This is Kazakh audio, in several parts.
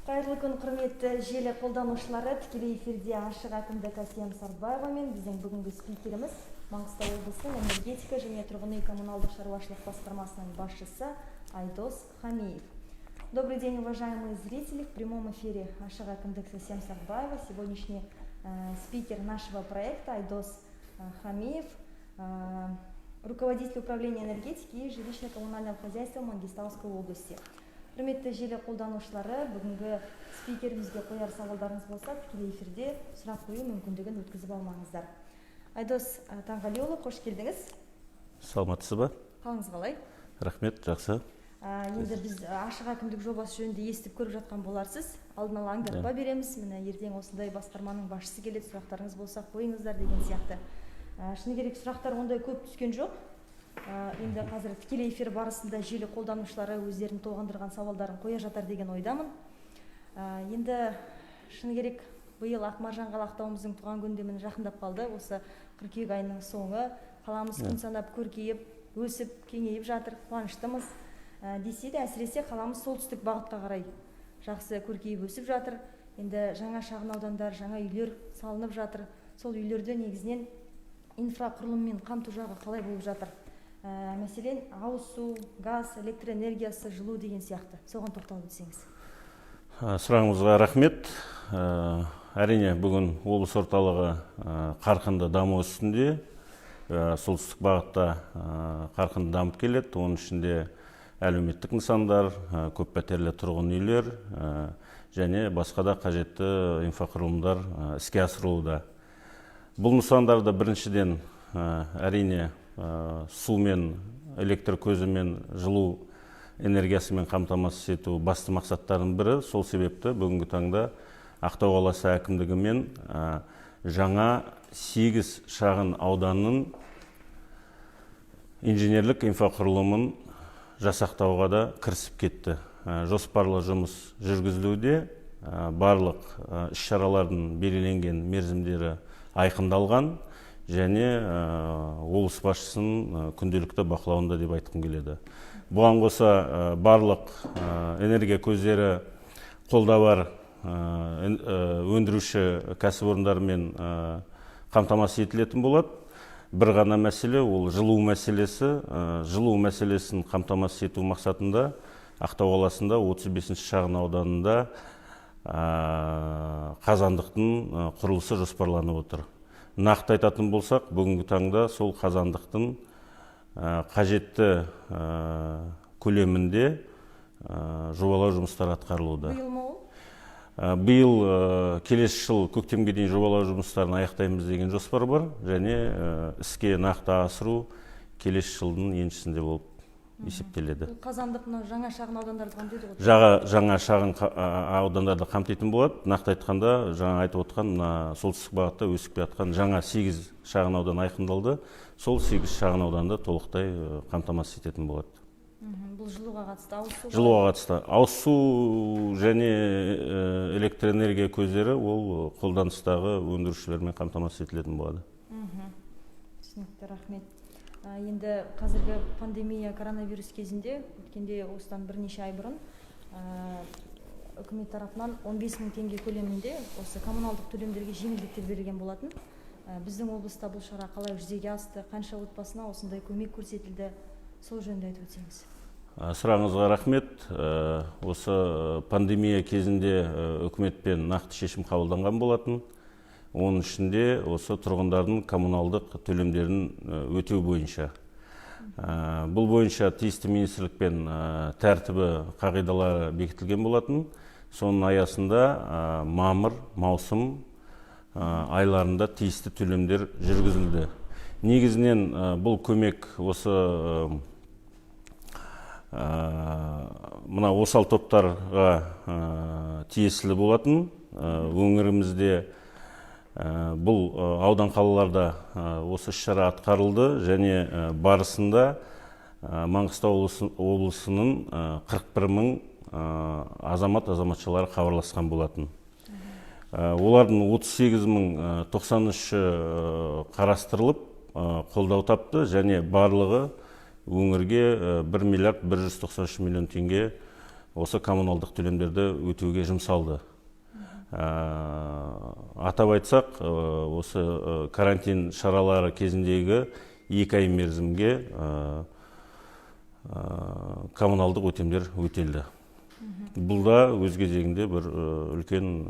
Қайырлы күн, құрметті желі қолданушылары. Тікелей эфирде ашық әкімдік Әсем Сарбаева мен біздің бүгінгі спикеріміз Маңғыстау облысының энергетика және тұрғын үй коммуналдық шаруашылық басқармасының басшысы Айдос Хамиев. Добрый день, уважаемые зрители. В прямом эфире ашық әкімдік Әсем Сарбаева. Сегодняшний спикер нашего проекта Айдос Хамиев, руководитель управления энергетики и жилищно-коммунального хозяйства Маңғыстауской области. Құрметті желі қолданушылары, бүгінгі спикерімізге қояр сауалдарыңыз болса, тікелей эфирде сұрақ қою мүмкіндігін өткізіп алмаңыздар. Айдос Таңғалиұлы, қош келдіңіз. Саламатсыз ба? Қалыңыз қалай? Рахмет, жақсы. Енді біз ашық әкімдік жобасы жөнінде естіп көріп жатқан боларсыз. Алдын ала аңдатпа береміз. Міне ертең осындай басқарманың басшысы келеді, сұрақтарыңыз болса қойыңыздар деген сияқты. Шыны керек, сұрақтар ондай көп түскен жоқ. Енді қазір тікелей эфир барысында желі қолданушылары өздерін толғандырған сауалдарын қоя жатар деген ойдамын. Енді шыны керек, биыл Ақмаржан қалақтауымыздың туған күнде міне жақындап қалды. Осы қыркүйек айының соңы, қаламыз күн санап көркейіп, өсіп, кеңейіп жатыр, қуаныштымыз. Десе де әсіресе қаламыз солтүстік бағытқа қарай жақсы көркейіп өсіп жатыр. Енді жаңа шағын аудандар, жаңа үйлер салынып жатыр. Сол үйлерді негізінен инфрақұрылыммен қамту жағы қалай болып жатыр? Мәселен, ауыз су, газ, электр энергиясы, жылу деген сияқты. Соған тоқталып өтсеңіз. Сұрағыңызға рахмет. Әрине, бүгін облыс орталығы қарқынды даму үстінде, солтүстік бағытта қарқынды дамып келеді. Оның ішінде әлеуметтік нысандар, көп пәтерлі тұрғын үйлер және басқа да қажетті инфрақұрылымдар іске асырылуда. Бұл нысандарда біріншіден әрине сумен, электр көзімен, жылу энергиясымен қамтамасыз ету басты мақсаттардың бірі. Сол себепті бүгінгі таңда Ақтау қаласы әкімдігімен жаңа 8 шағын ауданның инженерлік инфрақұрылымын жасақтауға да кірісіп кетті. Жоспарлы жұмыс жүргізілуде, барлық іс-шаралардың белгіленген мерзімдері айқындалған және облыс басшысының күнделікті бақылауында деп айтқым келеді. Бұған қоса барлық энергия көздері қолда бар өндіруші кәсіпорындармен қамтамасыз етілетін болады. Бір ғана мәселе, ол жылу мәселесі. Жылу мәселесін қамтамасыз ету мақсатында Ақтау қаласында 35 шағын ауданында қазандықтың құрылысы жоспарланып отыр. Нақты айтатын болсақ, бүгінгі таңда сол қазандықтың қажетті көлемінде жобалау жұмыстары атқарылуда. Биыл ма ол? Биыл келесі жыл көктемге дейін жобалау жұмыстарын аяқтаймыз деген жоспар бар, және іске нақты асыру келесі жылдың еншісінде болып есептеледі. Қазандық жаңа шағын аудандарды қамтиды ғой? Жаңа шағын аудандарды қамтитын болады. Нақты айтқанда, жаңа айтып отқан, солтүстік бағытта өсіп жатқан жаңа 8 шағын аудан айқындалды. Сол 8 шағын ауданды толықтай қамтамасыз ететін болады. Бұл жылуға қатысты, ауыз су? Жылуға қатысты. Ауыз су және электр энергия көздері ол қолданыстағы өндірушілермен қамтамасыз етілетін болады. Түсінікті, рахмет. Енді қазіргі пандемия коронавирус кезінде, өткенде осыдан бірнеше ай бұрын үкімет тарапынан 15 мың теңге көлемінде осы коммуналдық төлемдерге жеңілдіктер берілген болатын. Біздің облыста бұл шара қалай жүзеге асты, қанша отбасына осындай көмек көрсетілді, сол жөнінде айтып өтсеңіз. Сұрағыңызға рахмет. Осы пандемия кезінде үкіметпен нақты шешім қабылданған болатын. Оның ішінде осы тұрғындардың коммуналдық төлемдерін өтеу бойынша. Бұл бойынша тиісті министрлікпен тәртібі қағидалары бекітілген болатын. Соның аясында мамыр, маусым айларында тиісті төлемдер жүргізілді. Негізінен бұл көмек осы мына осал топтарға тиесілі болатын. Өңірімізде бұл аудан қалаларда осы іс-шара атқарылды және барысында Маңғыстау облысының 41 мың азамат-азаматшалары хабарласқан болатын. Олардың 38 мың 93-і қарастырылып қолдау тапты және барлығы өңірге 1 миллиард 193 миллион теңге осы коммуналдық төлемдерді өтеуге жұмсалды. Атап айтсақ, осы карантин шаралары кезіндегі 2 ай мерзімге коммуналдық өтемдер өтелді. Бұл да өз кезегінде бір үлкен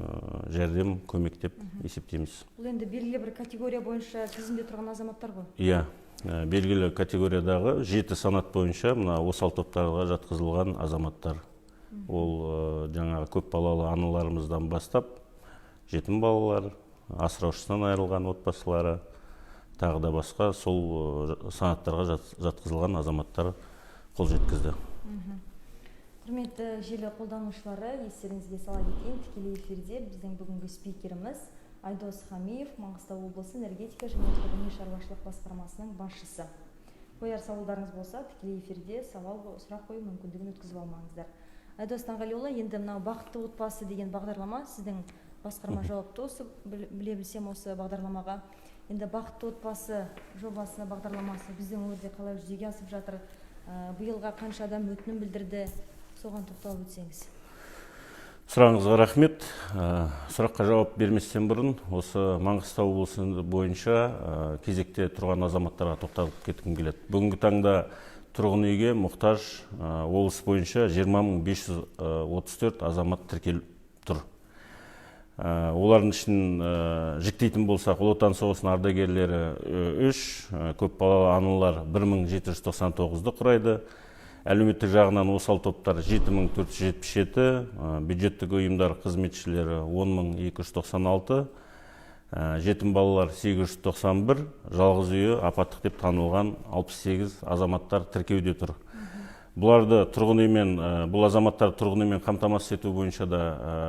жәрдем, көмек деп есептейміз. Бұл енді белгілі бір категория бойынша тізімде тұрған азаматтар ғой? Иә, белгілі категориядағы 7 санат бойынша мына осал топтарға жатқызылған азаматтар. Ол жаңағы көп балалы аналарымыздан бастап, жетім балалар, асыраушысынан айырылған отбасылары, тағы да басқа сол санаттарға жатқызылған азаматтар қол жеткізді. Құрметті желі қолданушылары, естеріңізге сала кетейін, тікелей эфирде біздің бүгінгі спикеріміз Айдос Хамиев, Маңғыстау облысы энергетика және тұрғын үй шаруашылық басқармасының басшысы. Қояр сауалдарыңыз болса, тікелей эфирде сұрақ қою мүмкіндігін өткізіп алмаңыздар. Айдос Таңғалиұлы, енді мынау бақытты отбасы деген бағдарлама сіздің басқарма жауапты, осы біле білсем осы бағдарламаға. Енді бақытты отбасы жобасы бағдарламасы біздің өңірде қалай жүзеге асып жатыр? Биылға қанша адам өтінім білдірді? Соған тоқталып өтсеңіз. Сұрағыңызға рахмет. Сұраққа жауап берместен бұрын осы Маңғыстау облысы бойынша кезекте тұрған азаматтарға тоқталып кеткім келеді. Бүгінгі таңда тұрғын үйге мұқтаж облыс бойынша 20.534 азамат тіркеліп тұр. Олардың ішін жіктейтін болсақ, Ұлы Отан соғысының ардагерлері 3, көп балалы аналар 1799-ды құрайды. Әлеуметтік жағынан осал топтар 7477, бюджеттік ұйымдар қызметшілері 10296, жетім балалар 891, жалғыз үйі апаттық деп танылған 68 азаматтар тіркеуде тұр. Бұл азаматтар тұрғын үймен қамтамасыз ету бойынша да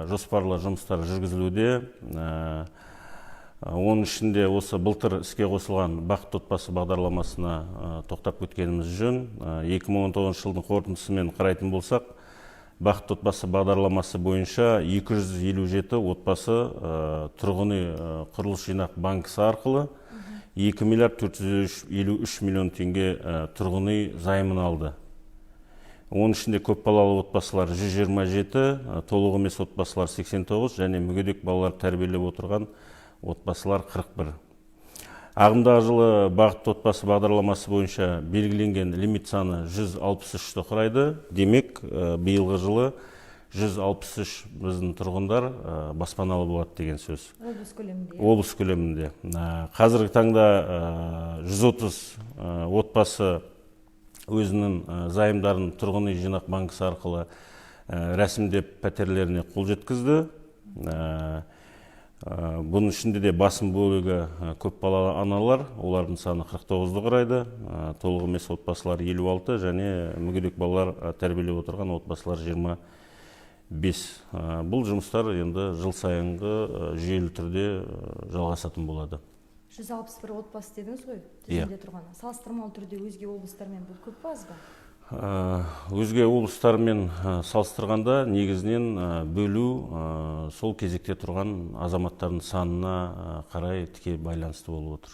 жоспарлы жұмыстар жүргізілуде. Оның ішінде осы былтыр іске қосылған бақытты отбасы бағдарламасына тоқтап өткеніміз жөн. 2019 жылдың қорытындысымен қарайтын болсақ, бақытты отбасы бағдарламасы бойынша 257 отбасы тұрғын үй құрылыс жинақ банкісі арқылы 2 миллиард 453 миллион теңге тұрғын үй займын алды. Оның ішінде көп балалы отбасылар 127, толық емес отбасылар 89 және мүгедек балалар тәрбиелеп отырған отбасылар 41. Ағымдағы жылы бақытты отбасы бағдарламасы бойынша белгіленген лимит саны 163-ті құрайды. Демек, биылғы жылы 163 біздің тұрғындар баспаналы болады деген сөз. Облыс көлемінде. Қазіргі таңда 130 отбасы өзінің займдарын тұрғын үй жинақ банкісі арқылы рәсімдеп пәтерлеріне қол жеткізді. Бұның ішінде де басым бөлігі көп балалы аналар, олардың саны 49-ды құрайды, толық емес отбасылар 56 және мүгедек балалар тәрбиелеп отырған отбасылар 25. Бұл жұмыстар енді жыл сайынғы жүйелі түрде жалғасатын болады. 161 отбасы дедіңіз ғой, тізімде тұрғаны. Салыстырмалы түрде өзге облыстармен бұл көп па аз ба? Өзге облыстармен салыстырғанда негізінен бөлу сол кезекте тұрған азаматтардың санына қарай тіке байланысты болып отыр.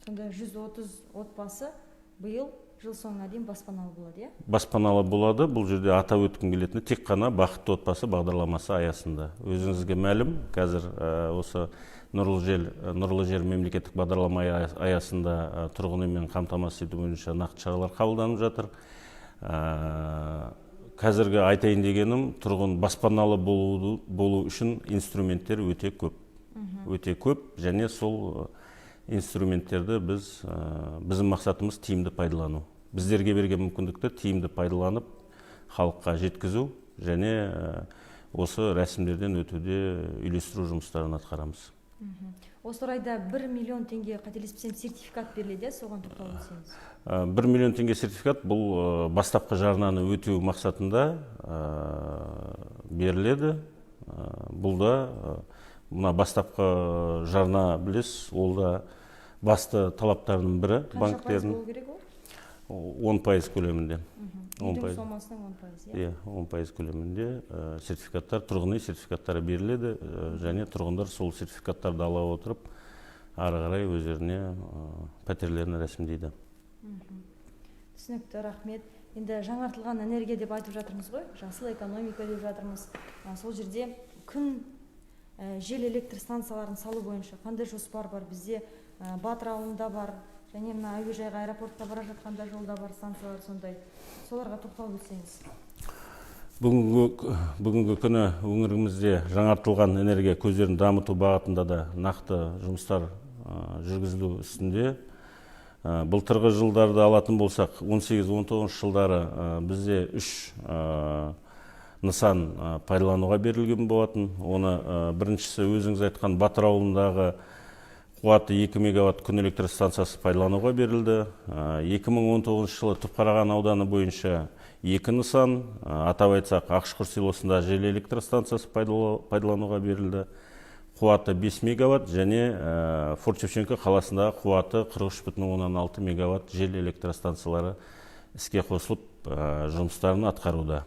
Сонда 130 отбасы биыл жыл соңына дейін баспаналы болады, иә? Баспаналы болады. Бұл жерде атап өткім келетіні тек қана бақытты отбасы бағдарламасы аясында. Өзіңізге мәлім, қазір осы Нұрлы жер мемлекеттік бағдарлама аясында тұрғын үймен қамтамасыз ету бойынша нақты шаралар қабылданып жатыр. Қазіргі айтайын дегенім, тұрғын баспаналы болу үшін инструменттер өте көп. Өте көп, және сол инструменттерді біздің мақсатымыз тиімді пайдалану. Біздерге берген мүмкіндікті тиімді пайдаланып, халыққа жеткізу және осы рәсімдерден өтуде үйлестіру жұмыстарын атқарамыз. Осы орайда 1 миллион теңге қателеспесем сертификат беріледі, соған тоқталып өтсеңіз. 1 миллион теңге сертификат бұл бастапқы жарнаны өтеу мақсатында беріледі. Бұл да мына бастапқы жарна білесіз, ол да басты талаптарының бірі банктердің. Қанша пайыз болу керек ол? 10% көлемінде. Үйдің сомасының 10%, иә? 10% көлемінде сертификаттар, тұрғын үй сертификаттары беріледі, және тұрғындар сол сертификаттарды ала отырып, ары қарай өздеріне пәтерлерін рәсімдейді. Түсінікті, рахмет. Енді жаңартылған энергия деп айтып жатырмыз ғой, жасыл экономика деп жатырмыз. Сол жерде күн жел электр станцияларын салу бойынша қандай жоспар бар? Бізде Батыр ауылында бар, және мына әуежайға, аэропортқа бара жатқанда жолда бар станциялар сондай. Соларға тоқталып өтсеңіз. Бүгінгі күні өңірімізде жаңартылған энергия көздерін дамыту бағытында да нақты жұмыстар жүргізілу үстінде. Былтырғы жылдарды алатын болсақ, 18-19 жылдары бізде 3 нысан пайдалануға берілген болатын. Оны біріншісі өзіңіз айтқан Батыр ауылындағы қуаты 2 мегаватт күн электр станциясы пайдалануға берілді. 2019 жылы Түпқараған ауданы бойынша 2 нысан, атап айтсақ Ақшұқыр селосында жел электр станциясы пайдалануға берілді. Қуаты 5 мегаватт және Форт-Шевченко қаласындағы қуаты 43,6 мегаватт жел электр станциялары іске қосылып жұмыстарын атқаруда.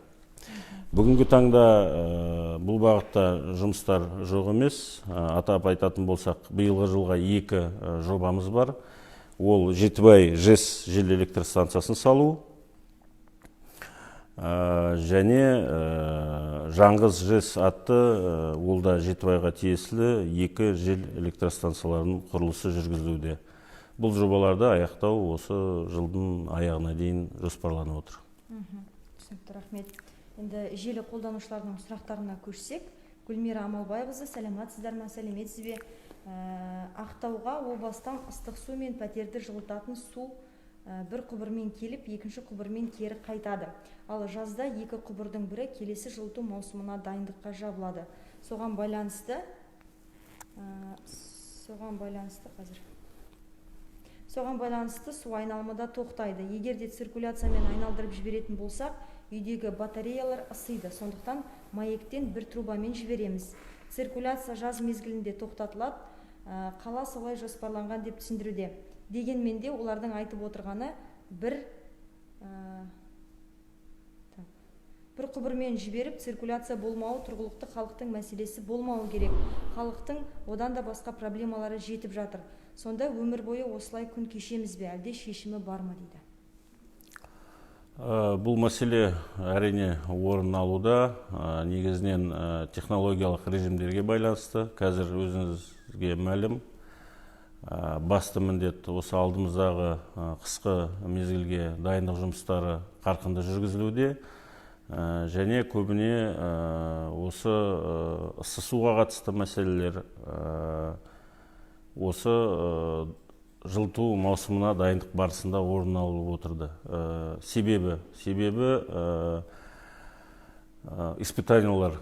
Бүгінгі таңда бұл бағытта жұмыстар жоқ емес. Атап айтатын болсақ, биылғы жылға 2 жобамыз бар. Ол Жетібай ЖЭС жел электр станциясын салу және Жаңғыз ЖЭС атты, ол да Жетібайға тиесілі 2 жел электр станцияларының құрылысы жүргізілуде. Бұл жобаларды аяқтау осы жылдың аяғына дейін жоспарланып отыр. Түсінікті, рахмет. Енді желі қолданушылардың сұрақтарына көшсек, Гүлмира Амалбайқызы, сәлеметсіздер ме, сәлеметсіз бе? Ақтауға облыстан ыстық су мен пәтерді жылытатын су бір құбырмен келіп, екінші құбырмен кері қайтады. Ал жазда 2 құбырдың бірі келесі жылыту маусымына дайындыққа жабылады. Соған байланысты су айналымында тоқтайды. Егер де циркуляциямен айналдырып жіберетін болсақ, үйдегі батареялар ысиды. Сондықтан маектен бір трубамен жібереміз. Циркуляция жаз мезгілінде тоқтатылады. Қала солай жоспарланған деп түсіндіруде. Дегенмен де олардың айтып отырғаны бір құбырмен жіберіп, циркуляция болмауы тұрғылықты халықтың мәселесі болмауы керек. Халықтың одан да басқа проблемалары жетіп жатыр. Сонда өмір бойы осылай күн кешеміз бе, әлде шешімі бар ма дейді? Бұл мәселе әрине орын алуда, негізінен технологиялық режимдерге байланысты. Қазір өзіңізге мәлім, басты міндет осы алдымыздағы қысқы мезгілге дайындық жұмыстары қарқынды жүргізілуде. Және көбіне осы ыссы суға қатысты мәселелер осы жылыту маусымына дайындық барысында орын алып отырды. Себебі испытаниялар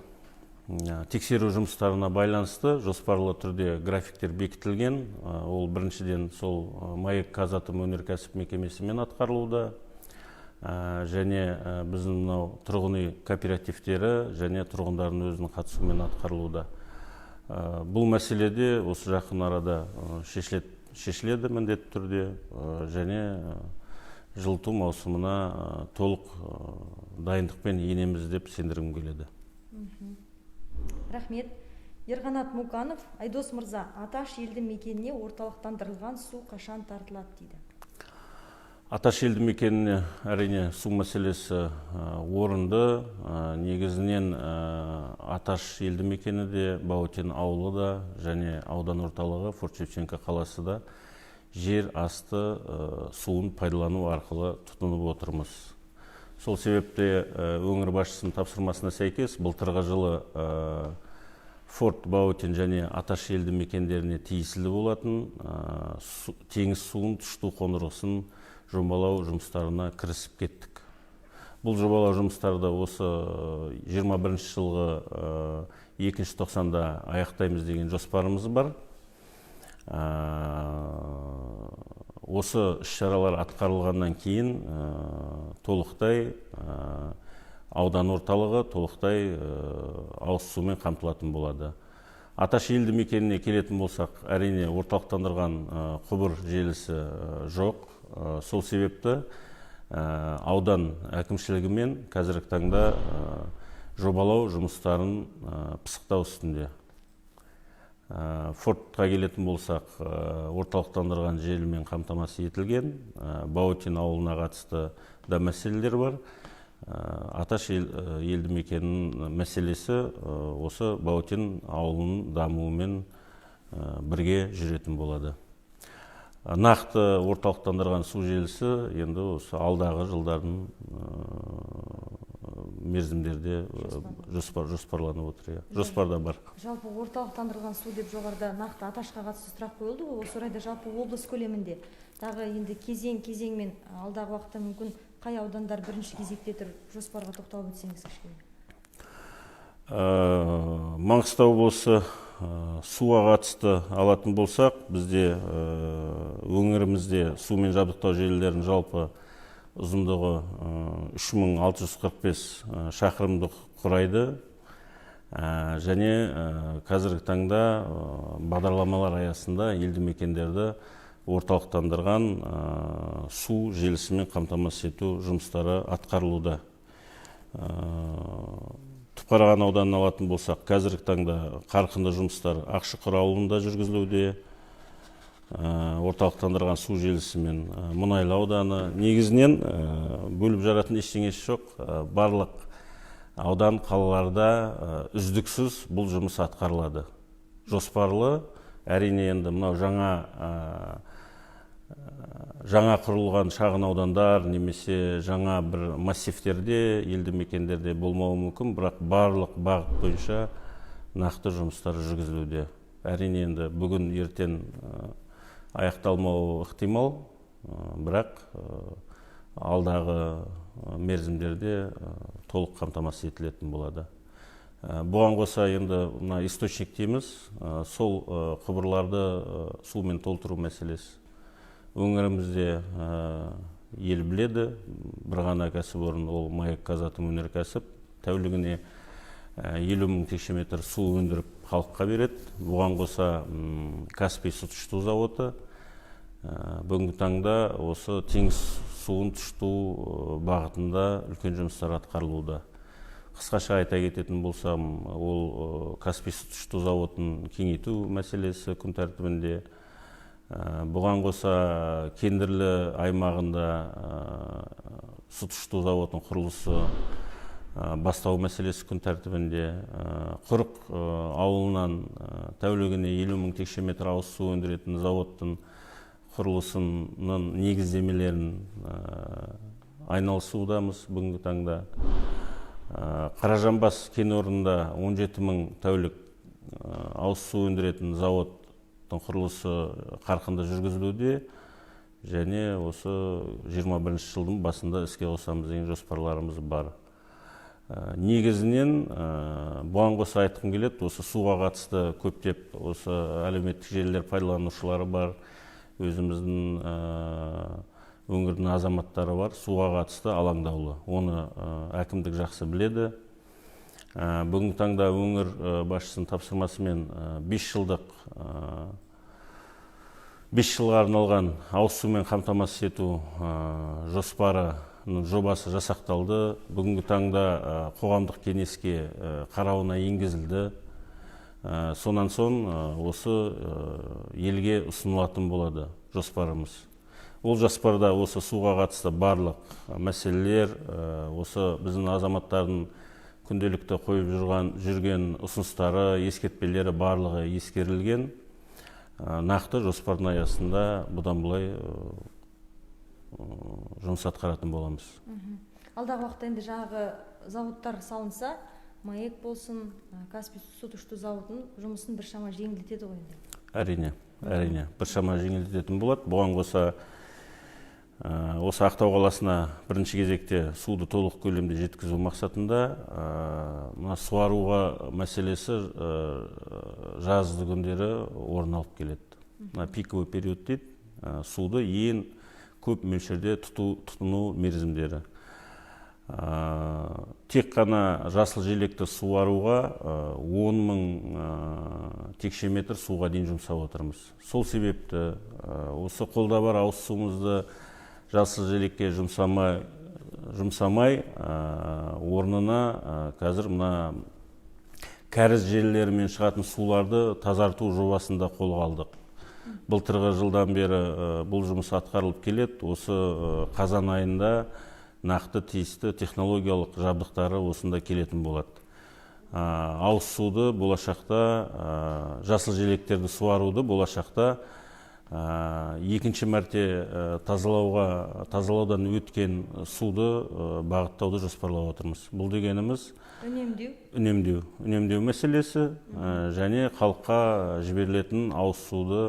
тексеру жұмыстарына байланысты жоспарлы түрде графиктер бекітілген. Ол біріншіден сол МАЭК Қазатом өнеркәсіп мекемесімен атқарылуда. Және біздің тұрғын үй кооперативтері және тұрғындардың өзінің қатысуымен атқарылуда. Бұл мәселеде осы жақын арада шешіледі міндетті түрде және жылыту маусымына толық дайындықпен енеміз деп сендіргім келеді. Рахмет. Ерғанат Муканов, Айдос мырза, Аташ елді мекеніне орталықтандырылған су қашан тартылады дейді? Аташ елді мекеніне әрине су мәселесі орынды. Негізінен Аташ елді мекені де, Баутин ауылы да және аудан орталығы Форт-Шевченко қаласы да жер асты суын пайдалану арқылы тұтынып отырмыз. Сол себепте өңір басшысының тапсырмасына сәйкес былтырғы жылы Форт, Баутин және Аташ елді мекендеріне тиесілі болатын теңіз суын тұщыту қондырғысын жобалау жұмыстарына кірісіп кеттік. Бұл жобалау жұмыстарды осы 21 жылғы 2 тоқсанда аяқтаймыз деген жоспарымыз бар. Осы іс-шаралар атқарылғаннан кейін толықтай аудан орталығы толықтай ауыз сумен қамтылатын болады. Аташ елді мекеніне келетін болсақ, әрине орталықтандырған құбыр желісі жоқ. Сол себепті аудан әкімшілігімен қазіргі таңда жобалау жұмыстарын пысықтау үстінде. Фортқа келетін болсақ, орталықтандырған желімен қамтамасыз етілген. Баутин ауылына қатысты да мәселелер бар. Аташ елді мекенінің мәселесі осы Баутин ауылының дамуымен бірге жүретін болады. Нақты орталықтандырған су желісі енді осы алдағы жылдардың мерзімдерде жоспарланып отыр. Жоспарда бар. Жалпы орталықтандырылған су деп жоғарыда нақты Аташқа қатысты сұрақ қойылды. Осы орайда жалпы облыс көлемінде тағы енді кезең-кезеңмен алдағы уақытта мүмкін қай аудандар бірінші кезекте тұр, жоспарға тоқталып өтсеңіз кішкене. Маңғыстау облысы суға қатысты алатын болсақ, бізде өңірімізде сумен жабдықтау желілерінің жалпы ұзындығы 3645 шақырымды құрайды. Және қазіргі таңда бағдарламалар аясында елді мекендерді орталықтандырған су желісімен қамтамасыз ету жұмыстары атқарылуда. Түпқараған ауданын алатын болсақ, қазіргі таңда қарқынды жұмыстар Ақшұқыр ауылында жүргізілуде. Орталықтандырған су желісімен Мұнайлы ауданы. Негізінен бөліп жаратын ештеңесі жоқ. Барлық аудан қалаларда үздіксіз бұл жұмыс атқарылады. Жоспарлы, әрине енді мынау жаңа құрылған шағын аудандар немесе жаңа бір массивтерде, елді мекендерде болмауы мүмкін, бірақ барлық бағыт бойынша нақты жұмыстар жүргізілуде. Әрине енді бүгін ертең аяқталмауы ықтимал, бірақ алдағы мерзімдерде толық қамтамасыз етілетін болады. Бұған қоса енді источник дейміз, сол құбырларды сумен толтыру мәселесі. Өңірімізде ел біледі, бір ғана кәсіпорын, ол Маяк Казатом өнеркәсіп, тәулігіне 50 мың текше метр су өндіріп халыққа береді. Бұған қоса Каспий су тұщыту зауыты бүгінгі таңда осы теңіз суын тұщыту бағытында үлкен жұмыстар атқарылуда. Қысқаша айта кететін болсам, ол Каспий су тұщыту зауытын кеңейту мәселесі күн тәртібінде. Бұған қоса Кендірлі аймағында су тұщыту зауытының құрылысы бастау мәселесі күн тәртібінде. Құрық ауылынан тәулігіне 50 мың текше метр ауыз су өндіретін зауыттың құрылысының негіздемелерін айналысудамыз бүгінгі таңда. Қаражанбас кен орнында 17 мың тәулік ауыз су өндіретін зауыттың құрылысы қарқынды жүргізілуде, және осы 21 жылдың басында іске қосамыз деген жоспарларымыз бар. Негізінен бұған қоса айтқым келеді, осы суға қатысты көптеп осы әлеуметтік желілер пайдаланушылары бар, өзіміздің өңірдің азаматтары бар, суға қатысты алаңдаулы. Оны әкімдік жақсы біледі. Бүгінгі таңда өңір басшысының тапсырмасымен 5 жылға арналған ауыз сумен қамтамасыз ету жоспарының жобасы жасақталды. Бүгінгі таңда қоғамдық кеңеске қарауына енгізілді. Сонан соң осы елге ұсынылатын болады жоспарымыз. Ол жоспарда осы суға қатысты барлық мәселелер, осы біздің азаматтардың күнделікті қойып жүрген ұсыныстары, ескертпелері барлығы ескерілген. Нақты жоспардың аясында бұдан былай жұмыс атқаратын боламыз. Алдағы уақытта енді жаңағы зауыттар салынса, Маяк болсын, Каспий су тұщыту зауытының жұмысын біршама жеңілдетеді ғой енді. Әрине, біршама жеңілдететін болады. Бұған қоса осы Ақтау қаласына бірінші кезекте суды толық көлемде жеткізу мақсатында суаруға мәселесі жазды күндері орын алып келеді. Пиковый период дейді, суды ең көп мөлшерде тұтыну мерзімдері. Тек қана жасыл желекті суаруға 10 мың текше метр суға дейін жұмсап отырмыз. Сол себепті осы қолда бар ауыз суымызды жасыл желекке жұмсамай, орнына қазір мына кәріз желілерімен шығатын суларды тазарту жобасында қолға алдық. Былтырғы жылдан бері бұл жұмыс атқарылып келеді. Осы қазан айында нақты тиісті технологиялық жабдықтары осында келетін болады. Ауыз суды болашақта, жасыл желектерді суаруды болашақта екінші мәрте тазалаудан өткен суды бағыттауды жоспарлап отырмыз. Бұл дегеніміз үнемдеу мәселесі және халыққа жіберілетін ауыз суды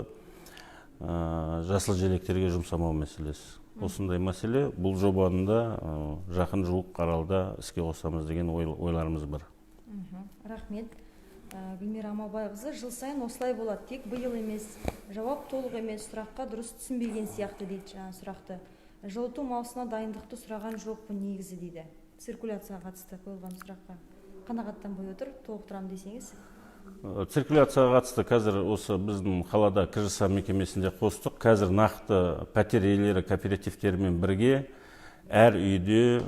жасыл желектерге жұмсамау мәселесі. Осындай мәселе бұл жобаны да жақын жуық аралда іске қосамыз деген ойларымыз бар. Рахмет. Гүлмира Амалбайқызы, жыл сайын осылай болады, тек биыл емес, жауап толық емес, сұраққа дұрыс түсінбеген сияқты дейді жаңа сұрақты. Жылыту маусына дайындықты сұраған жоқпын негізі дейді. Циркуляцияға қатысты қойылған сұраққа қанағаттанбай отыр, толықтырамын десеңіз. Циркуляцияға қатысты қазір осы біздің қалада КЖС мекемесінде қостық. Қазір нақты пәтер иелері кооперативтерімен бірге әр үйде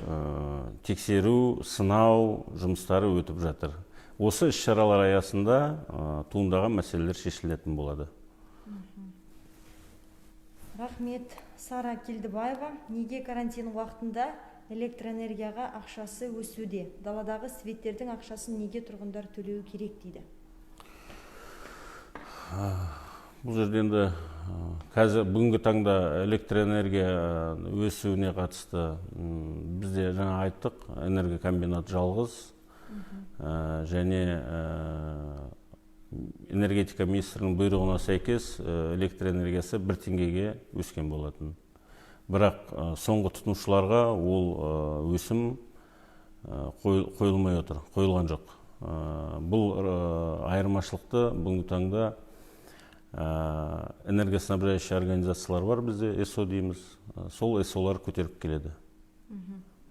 тексеру, сынау жұмыстары өтіп жатыр. Осы іс-шаралар аясында туындаған мәселелер шешілетін болады. Рахмет. Сара Келдібаева, неге карантин уақытында электроэнергияға ақшасы өсуде? Даладағы светтердің ақшасын неге тұрғындар төлеу керек дейді? Бұл жерде енді қазір бүгінгі таңда электроэнергия өсуіне қатысты бізде жаңа айттық, энергокомбинат жалғыз және энергетика министрінің бұйрығына сәйкес электроэнергиясы 1 теңгеге өскен болатын. Бірақ соңғы тұтынушыларға ол өсім қойылмай отыр, қойылған жоқ. Бұл айырмашылықты бүгінгі таңда энергоснабжающий организациялар бар бізде, ЭСО дейміз, сол ЭСОлар көтеріп келеді.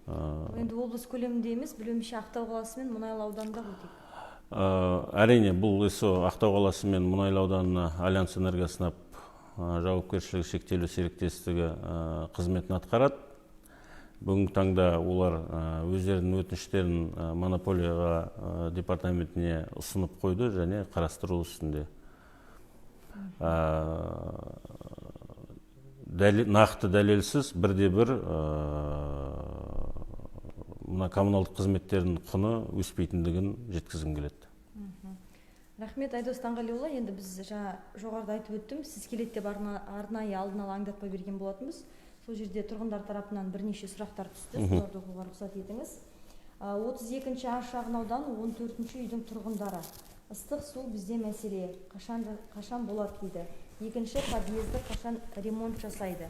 Енді облыс көлемінде емес, білуімше Ақтау қаласы мен Мұнайлы ауданында ғой? Әрине, бұл ЭСО Ақтау қаласы мен Мұнайлы ауданына Альянс Энергоснаб жауапкершілігі шектеулі серіктестігі қызметін атқарады. Бүгінгі таңда олар өздерінің өтініштерін монополияға департаментіне ұсынып қойды және қарастыру үстінде. Нақты дәлелсіз бірде-бір коммуналдық қызметтердің құны өспейтіндігін жеткізгім келеді. Рахмет, Айдос Таңғалиұлы. Енді біз жоғарыда айтып өттім, сіз келеді деп арнайы алдын ала аңдатпай берген болатынбыз. Сол жерде тұрғындар тарапынан бірнеше сұрақтар түсті, соларды оқуға рұқсат етіңіз. 32-ші А шағын ауданы 14-ші үйдің тұрғындары. Ыстық су бізде мәселе, қашан болады дейді. Екінші, подъезді қашан ремонт жасайды.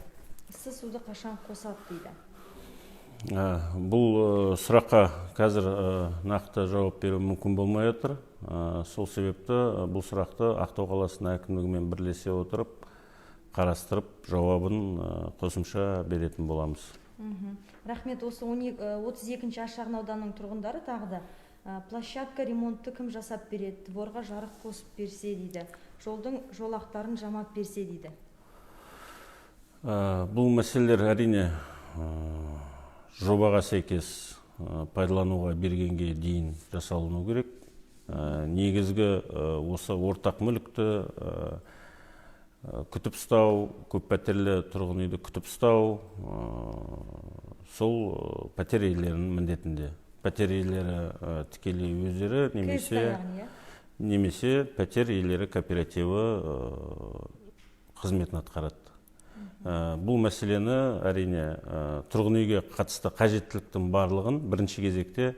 Ыстық суды қашан қосады дейді. Бұл сұраққа қазір нақты жауап беру мүмкін болмай отыр. Сол себепті бұл сұрақты Ақтау қаласының әкімдігімен бірлесе отырып, қарастырып, жауабын қосымша беретін боламыз. Рахмет. Осы 32-ші А шағын ауданның тұрғындары тағы да площадка ремонтты кім жасап береді? Дворға жарық қосып берсе дейді. Жолдың жолақтарын жамап берсе дейді. Бұл мәселелер әрине жобаға сәйкес пайдалануға бергенге дейін жасалыну керек. Негізгі осы ортақ мүлікті күтіп ұстау, көп пәтерлі тұрғын үйді күтіп ұстау, сол пәтер иелерінің міндетінде. Пәтер иелері тікелей өздері немесе пәтер иелері кооперативі қызметін атқарады. Бұл мәселені әрине тұрғын үйге қатысты қажеттіліктің барлығын бірінші кезекте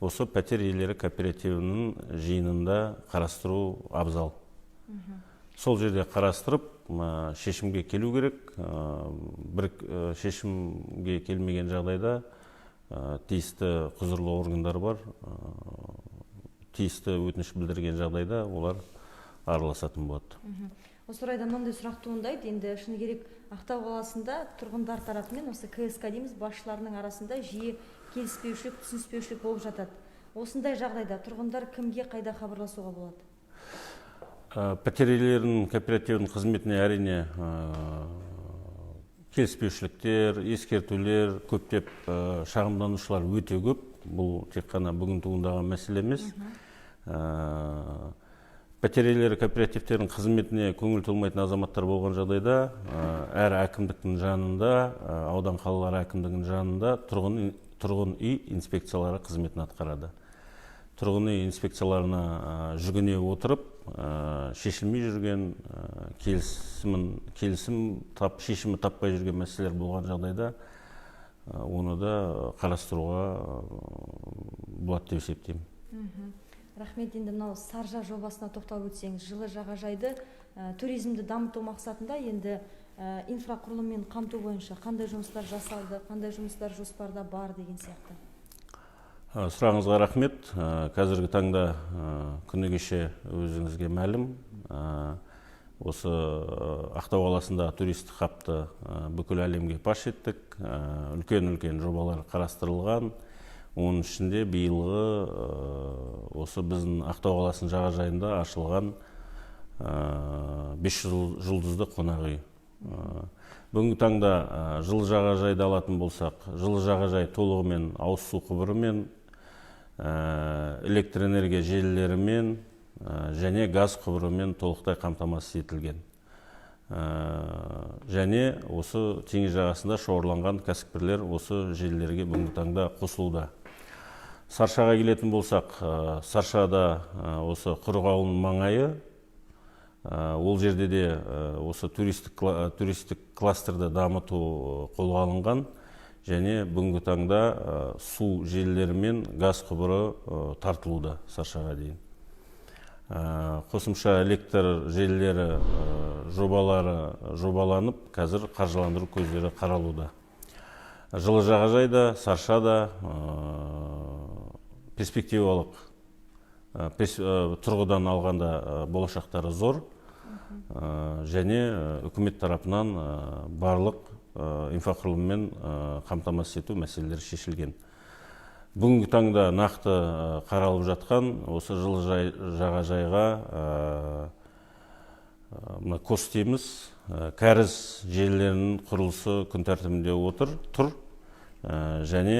осы пәтер иелері кооперативінің жиынында қарастыру абзал. Сол жерде қарастырып шешімге келу керек. Бір шешімге келмеген жағдайда тиісті құзырлы органдар бар. Тиісті өтініш білдірген жағдайда олар араласатын болады. Осы орайда мынандай сұрақ туындайды. Енді шыны керек Ақтау қаласында тұрғындар тарапымен осы КСК дейміз басшыларының арасында жиі келіспеушілік, түсініспеушілік болып жатады. Осындай жағдайда тұрғындар кімге қайда хабарласуға болады? Пәтер иелерінің кооперативінің қызметіне әрине келіспеушіліктер, ескертулер көптеп шағымданушылар өте көп. Бұл тек қана бүгін туындаған мәселе емес. Пәтер иелері кооперативтердің қызметіне көңіл толмайтын азаматтар болған жағдайда әр әкімдіктің жанында, аудан қалалар әкімдігінің жанында тұрғын үй инспекциялары қызметін атқарады. Тұрғын үй инспекцияларына жүгіне отырып, шешілмей жүрген, шешімі таппай жүрген мәселелер болған жағдайда оны да қарастыруға болады деп есептеймін. Рахмет. Енді мынау Саржа жобасына тоқталып өтсеңіз, жылы жағажайды туризмді дамыту мақсатында енді инфрақұрылыммен қамту бойынша қандай жұмыстар жасалды, қандай жұмыстар жоспарда бар деген сияқты? Сұрағыңызға рахмет. Қазіргі таңда күні кеше өзіңізге мәлім, осы Ақтау қаласында туристік хабты бүкіл әлемге паш еттік. Үлкен жобалар қарастырылған. Оның ішінде биылғы осы біздің Ақтау қаласының жағажайында ашылған 500 жұлдызды қонақ үй. Бүгінгі таңда жылы жағажайды алатын болсақ, жылы жағажай толығымен ауыз су құбырымен, электр энергия желілерімен және газ құбырымен толықтай қамтамасыз етілген. Және осы теңіз жағасында шоғырланған кәсіпкерлер осы желілерге бүгінгі таңда қосылуда. Саршаға келетін болсақ, Саршада осы Құрық ауылының маңайы, ол жерде де осы туристік кластерді дамыту қолға алынған, және бүгінгі таңда су желілері мен газ құбыры тартылуда Саршаға дейін. Қосымша электр желілері жобаланып, қазір қаржыландыру көздері қаралуда. Жылы жағажайда, Саршада перспективалық тұрғыдан алғанда болашақтары зор, және үкімет тарапынан барлық инфрақұрылыммен қамтамасыз ету мәселелері шешілген. Бүгінгі таңда нақты қаралып жатқан осы жылы жағажайға кос дейміз, кәріз желілерінің құрылысы күн тәртібінде тұр, және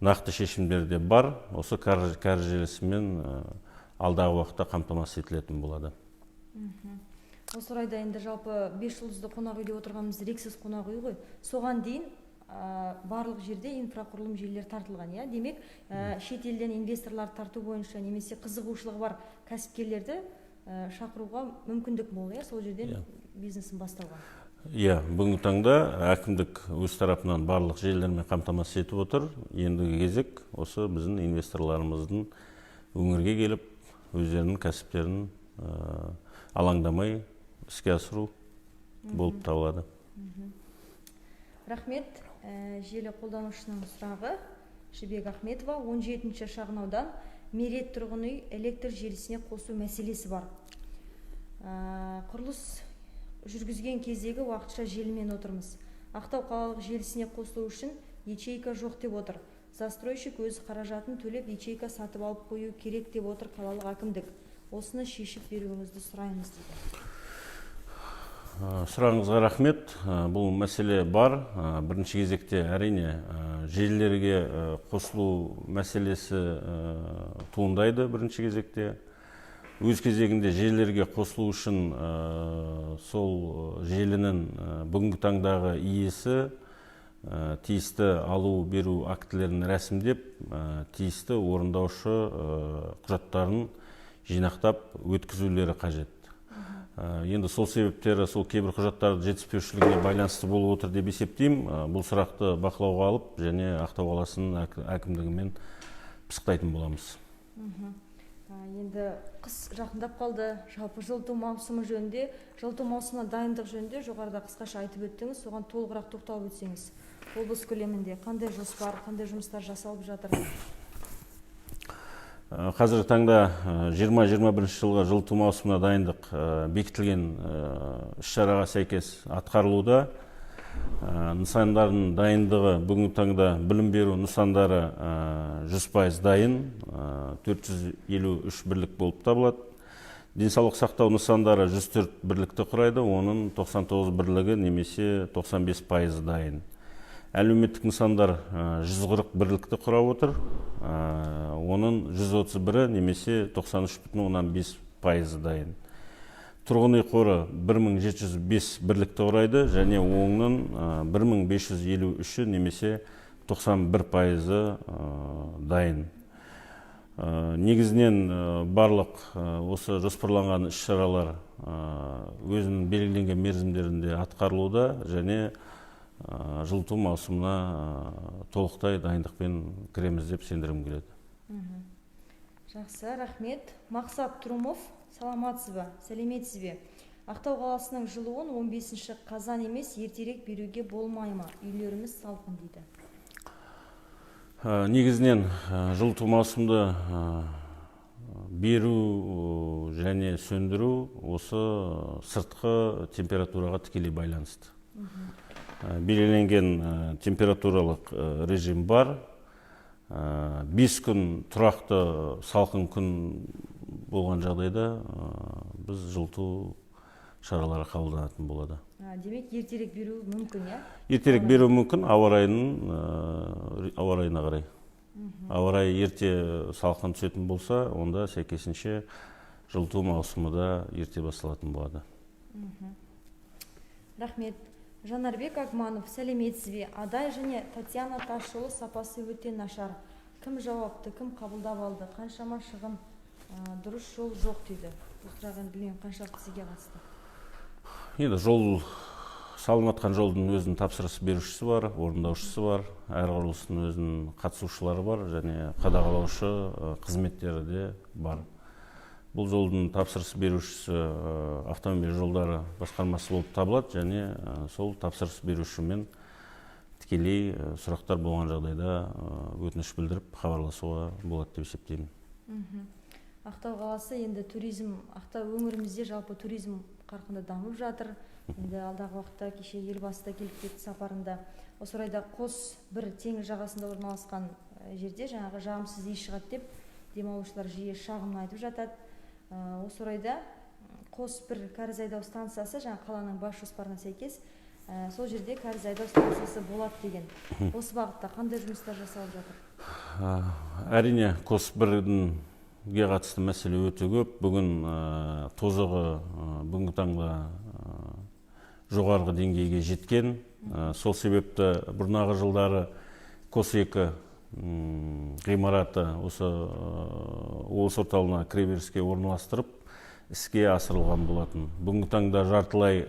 нақты шешімдерде бар, осы кәріз желісімен алдағы уақытта қамтамасыз етілетін болады. Осы орайда енді жалпы 5 жұлдызды қонақ үйде отырғанымыз рексіз қонақ үй ғой. Соған дейін барлық жерде инфрақұрылым желілері тартылған, иә? Демек, шет елден инвесторлар тарту бойынша немесе қызығушылығы бар кәсіпкерлерді шақыруға мүмкіндік мол, иә? Сол жерден бизнесін бастауға. Бүгінгі таңда әкімдік өз тарапынан барлық желілермен қамтамасыз етіп отыр. Ендігі кезек осы біздің инвесторларымыздың өңірге келіп, өздерінің кәсіптерін алаңдамай іске асыру болып табылады. Рахмет. Желі қолданушының сұрағы Жібек Ахметова, 17-ші шағын аудан Мерет тұрғын үй электр желісіне қосу мәселесі бар. Құрылыс жүргізген кездегі уақытша желімен отырмыз. Ақтау қалалық желісіне қосылу үшін ячейка жоқ деп отыр. Застройщик өз қаражатын төлеп ячейка сатып алып қою керек деп отыр қалалық әкімдік. Осыны шешіп беруіңізді сұраймыз дейді. Сұрағыңызға рахмет. Бұл мәселе бар. Бірінші кезекте әрине желілерге қосылу мәселесі туындайды бірінші кезекте. Өз кезегінде желілерге қосылу үшін сол желінің бүгінгі таңдағы иесі тиісті алу беру актілерін рәсімдеп, тиісті орындаушы құжаттарын жинақтап өткізулері қажет. Енді сол себептері, сол кейбір құжаттарды жетіспеушілігіне байланысты болып отыр деп есептеймін. Бұл сұрақты бақылауға алып, және Ақтау қаласының әкімдігімен пысықтайтын боламыз. Енді қыс жақындап қалды. Жалпы жылыту маусымы жөнінде, жылыту маусымына дайындық жөнінде жоғарыда қысқаша айтып өттіңіз. Соған толығырақ тоқталып өтсеңіз. Облыс көлемінде қандай жоспар, қандай жұмыстар жасалып жатыр? Қазіргі таңда 2021 жылғы жылыту маусымына дайындық бекітілген іс-шараға сәйкес атқарылуда. Нысандардың дайындығы бүгінгі таңда білім беру нысандары 100% дайын, 453 бірлік болып табылады. Денсаулық сақтау нысандары 104 бірлікті құрайды, оның 99 бірлігі немесе 95% дайын. Әлеуметтік нысандар 140 бірлікті құрап отыр. Оның 131-і немесе 93,5% дайын. Тұрғын үй қоры 1705 бірлікті құрайды және оның 1553-і немесе 91% дайын. Негізінен барлық осы жоспарланған іс-шаралар өзінің белгіленген мерзімдерінде атқарылуда және жылыту маусымына толықтай дайындықпен кіреміз деп сендіргім келеді. Жақсы, рахмет. Мақсат Тұрымов, саламатсыз ба, сәлеметсіз бе? Ақтау қаласының жылуын 15 қазан емес, ертерек беруге болмай ма? Үйлеріміз салқын дейді. Негізінен жылыту маусымды беру және сөндіру осы сыртқы температураға тікелей байланысты. Белгіленген температуралық режим бар. 5 күн тұрақты салқын күн болған жағдайда біз жылыту шаралары қабылданатын болады. Демек, ертерек беру мүмкін, иә? Ертерек беру мүмкін, ауа райына қарай. Ауа райы ерте салқын түсетін болса, онда сәйкесінше жылыту маусымы да ерте басталатын болады. Рахмет. Жанарбек Агманов, сәлеметсіз бе? Адай және Татьяна Тасжолы сапасы өте нашар. Кім жауапты, кім қабылдап алды, қаншама шығын, дұрыс жол жоқ дейді. Бұл сұрағын білмеймін, қаншалықты сізге қатысты? Енді салынып жатқан жолдың өзінің тапсырыс берушісі бар, орындаушысы бар, әр құрылыстың өзінің қатысушылары бар және қадағалаушы қызметтері де бар. Бұл жолдың тапсырыс берушісі автомобиль жолдары басқармасы болып табылады және сол тапсырыс берушімен тікелей сұрақтар болған жағдайда өтініш білдіріп хабарласуға болады деп есептеймін. Ақтау қаласы енді туризм, Ақтау өңірімізде жалпы туризм қарқынды дамып жатыр. Енді алдағы уақытта кеше елбасы да келіп кетті сапарында. Осы орайда Қос бір теңіз жағасында орналасқан жерде жаңағы жағымсыз иіс шығады деп демалушылар жиі шағым айтып жатады. Осы орайда Қос бір кәріз айдау станциясы жаңа қаланың бас жоспарына сәйкес сол жерде кәріз айдау станциясы болады деген. Осы бағытта қандай жұмыстар жасалып жатыр? Әрине, Қос бірдің қатысты мәселе өте көп. Бүгін тозығы бүгінгі таңда жоғарғы деңгейге жеткен. Сол себепті бұрынғы жылдары Қос 2 ғимараты осы облыс орталығына кіреберіске орналастырып іске асырылған болатын. Бүгінгі таңда жартылай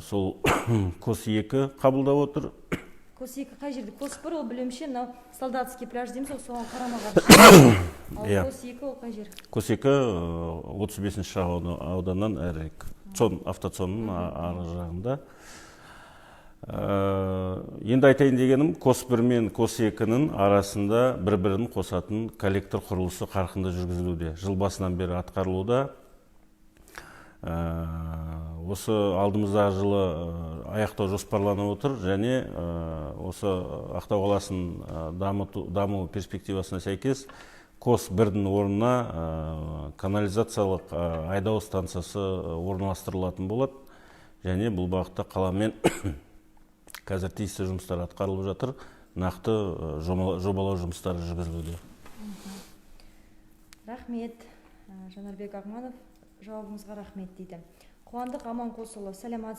сол Қос 2 қабылдап отыр. Қос 2 қай жерде? Қос 1 ол білемше, солдатский пляж дейміз, соған қарама-қарсы. Ал Қос 2 ол қай жер? Қос 2 35-ші ауданнан әрірек. Автоцонның ары жағында. Енді айтайын дегенім, Қос 1 мен Қос 2-ның арасында бір-бірін қосатын коллектор құрылысы қарқынды жүргізілуде. Жыл басынан бері атқарылуда. Осы алдымыздағы жылы аяқтау жоспарланып отыр және осы Ақтау қаласының даму перспективасына сәйкес Қос 1-дің орнына канализациялық айдау станциясы орналастырылатын болады және бұл бағытта қаламен қазір тиісті жұмыстар атқарылып жатыр, нақты жобалау жұмыстары жүргізілуде. Рахмет. Жанарбек Агманов, жауабыңызға рахмет дейді. Қуандық Аманқосұлы, сәлеметсіз